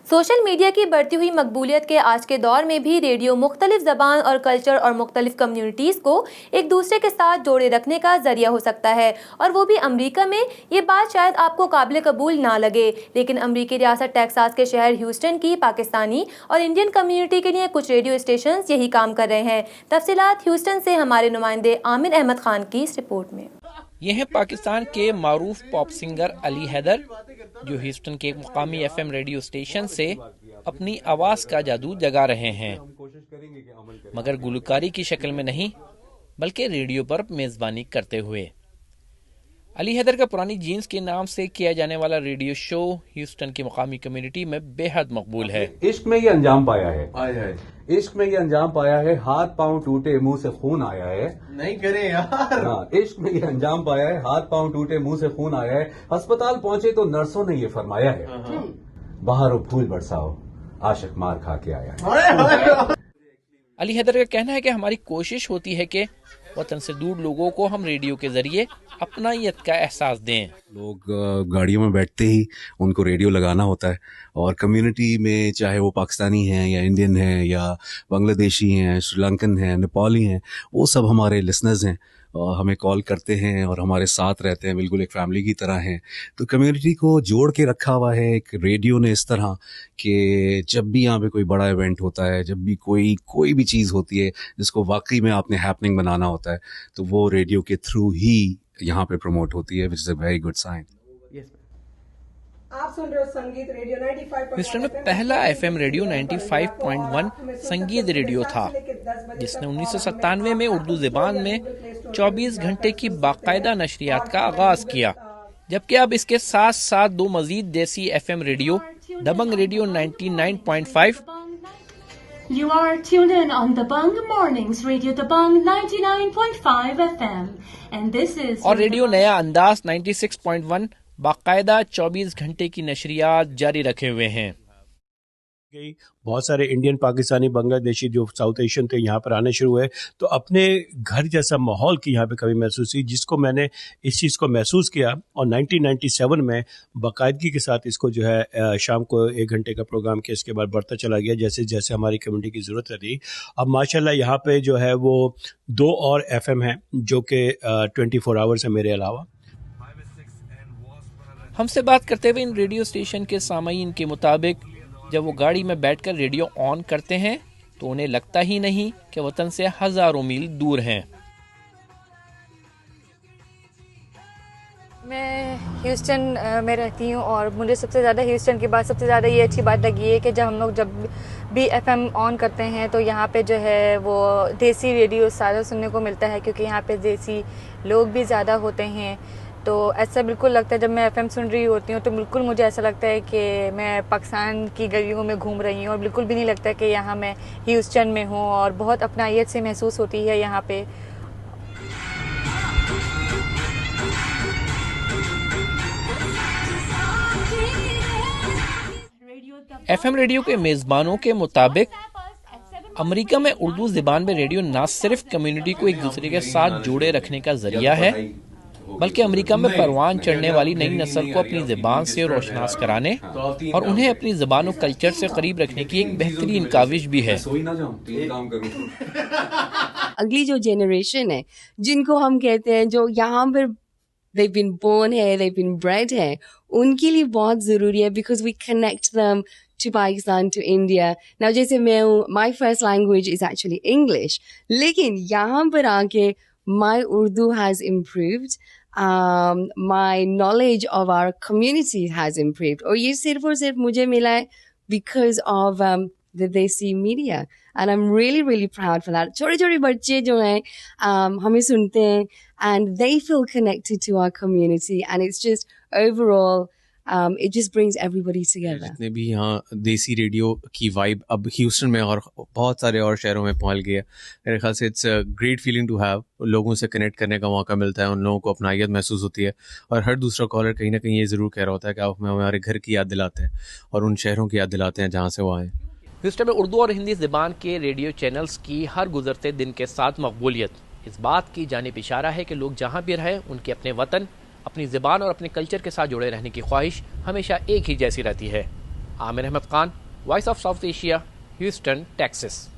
Social media की बढ़ती हुई मकबूलियत के आज के दौर में भी रेडियो मुख्तलिफ ज़बान और कल्चर और मुख्तलिफ कम्युनिटीज़ को एक दूसरे के साथ जोड़े रखने का ज़रिया हो सकता है, और वो भी अमरीका में। ये बात शायद आपको काबिल कबूल ना लगे, लेकिन अमरीकी रियासत टेक्सास के शहर ह्यूस्टन की पाकिस्तानी और इंडियन कम्युनिटी के लिए कुछ रेडियो स्टेशन यही काम कर रहे हैं। तफसीलात ह्यूस्टन से हमारे नुमाइंदे आमिर अहमद खान की इस रिपोर्ट में। ये हैं पाकिस्तान के मारूफ पॉप सिंगर अली हैदर, जो ह्यूस्टन के एक मुकामी एफएम रेडियो स्टेशन से अपनी आवाज़ का जादू जगा रहे हैं, मगर गुलकारी की शक्ल में नहीं बल्कि रेडियो पर मेज़बानी करते हुए। अली हैदर का पुरानी जीन्स के नाम से किया जाने वाला रेडियो शो ह्यूस्टन की मुकामी कम्युनिटी में बेहद मकबूल है। इश्क में ये अंजाम पाया है, इश्क में ये अंजाम पाया है, हाथ पांव टूटे मुंह से खून आया है। नहीं करे यार। हाँ, इश्क में ये अंजाम पाया है, हाथ पांव टूटे मुंह से खून आया है। अस्पताल पहुंचे तो नर्सों ने ये फरमाया है, बाहर वो फूल बरसाओ, आशिक मार खा के आया है। अली हैदर का कहना है कि हमारी कोशिश होती है कि वतन से दूर लोगों को हम रेडियो के जरिए अपनायत का एहसास दें। लोग गाड़ियों में बैठते ही उनको रेडियो लगाना होता है, और कम्युनिटी में चाहे वो पाकिस्तानी हैं या इंडियन हैं या बांग्लादेशी हैं, श्रीलंकन हैं, नेपाली हैं, वो सब हमारे लिसनर्स हैं और हमें कॉल करते हैं और हमारे साथ रहते हैं, बिल्कुल एक फैमिली की तरह हैं। तो कम्युनिटी को जोड़ के रखा हुआ है एक रेडियो ने इस तरह कि जब भी यहाँ पे कोई बड़ा इवेंट होता है, जब भी कोई भी चीज़ होती है जिसको वाकई में आपने हैपनिंग बनाना होता है, तो वो रेडियो के थ्रू ही यहाँ पे प्रमोट होती है, which is a very good sign. आप सुन रहे हो संगीत रेडियो 95.1। ह्यूस्टन में पहला एफएम रेडियो 95.1 संगीत रेडियो था, जिसने 1997 में उर्दू ज़बान में 24 घंटे की बाकायदा नशरियात का आगाज किया। जबकि अब इसके साथ साथ दो Majeed Desi FM radio, Dabangg radio 99.5 You are tuned in on Dabang Mornings, Radio Dabang 99.5 FM, and this is और रेडियो नया अंदाज 96.1 बाकायदा 24 घंटे की नशरियात जारी रखे हुए हैं। बहुत सारे इंडियन, पाकिस्तानी, बांग्लादेशी जो साउथ एशियन थे यहाँ पर आने शुरू हुए, तो अपने घर जैसा माहौल की यहाँ पे कभी महसूस हुई, जिसको मैंने इस चीज़ को महसूस किया और 1997 में बाकायदगी के साथ इसको जो है शाम को 1 घंटे का प्रोग्राम किया। इसके बाद बढ़ता चला गया जैसे जैसे हमारी कम्युनिटी की ज़रूरत रहती। अब माशाल्लाह यहाँ पे जो है वो 2 और FM हैं जो कि 24 आवर्स है मेरे अलावा। हमसे बात करते हुए इन रेडियो स्टेशन के सामईन के मुताबिक, जब वो गाड़ी में बैठकर रेडियो ऑन करते हैं तो उन्हें लगता ही नहीं कि वतन से हज़ारों मील दूर हैं। मैं ह्यूस्टन में रहती हूँ और मुझे सबसे ज़्यादा ह्यूस्टन के बाद सबसे ज़्यादा ये अच्छी बात लगी है कि जब भी FM ऑन करते हैं तो यहाँ पे जो है वो देसी रेडियो ज़्यादा सुनने को मिलता है, क्योंकि यहाँ पे देसी लोग भी ज़्यादा होते हैं। तो ऐसा बिल्कुल लगता है, जब मैं FM सुन रही होती हूँ तो बिल्कुल मुझे ऐसा लगता है कि मैं पाकिस्तान की गलियों में घूम रही हूँ, और बिल्कुल भी नहीं लगता कि यहाँ मैं ह्यूस्टन में हूँ, और बहुत अपनायत से महसूस होती है यहाँ पे। FM रेडियो के मेज़बानों के मुताबिक अमेरिका में उर्दू ज़बान में रेडियो न सिर्फ कम्युनिटी को एक दूसरे के साथ जोड़े रखने का जरिया है, बल्कि अमेरिका में परवान चढ़ने वाली नई नस्ल को अपनी ज़बान से रोशनास कराने और उन्हें अपनी ज़बान और कल्चर से करीब रखने की एक बेहतरीन काविश भी है। अगली जो जनरेशन है, जिनको हम कहते हैं जो यहाँ पर they've been born here, they've been bred here, उनके लिए बहुत ज़रूरी है, because we connect them to Pakistan, to India. Now जैसे मैं हूँ, my first language is actually English, लेकिन यहाँ पर आके my Urdu has improved. My knowledge of our community has improved. और ये सिर्फ और सिर्फ मुझे मिला है because of the Desi media. And I'm really, really proud for that. छोटे छोटे बच्चे जो हैं हमें सुनते हैं, and they feel connected to our community, and it's just overall it just brings everybody together. जितने भी यहाँ देसी रेडियो की वाइब अब ह्यूस्टन में और बहुत सारे और शहरों में पहुँच गया, मेरे ख्याल से it's a great feeling to have. लोगों से कनेक्ट करने का मौका मिलता है, उन लोगों को अपनायत महसूस होती है, और हर दूसरा कॉलर कहीं ना कहीं ये ज़रूर कह रहा होता है कि आप हमें हमारे घर की याद दिलाते हैं और उन शहरों की याद दिलाते हैं जहाँ से वो आए। ह्यूस्टन में उर्दू और हिंदी ज़बान के रेडियो चैनल्स की हर गुजरते दिन के साथ मकबूलियत इस बात की जानिब इशारा है कि लोग जहाँ भी रहें उनके अपने वतन, अपनी ज़बान और अपने कल्चर के साथ जुड़े रहने की ख्वाहिश हमेशा एक ही जैसी रहती है। Aamir Ahmed Khan, voice of South Asia, Houston, Texas.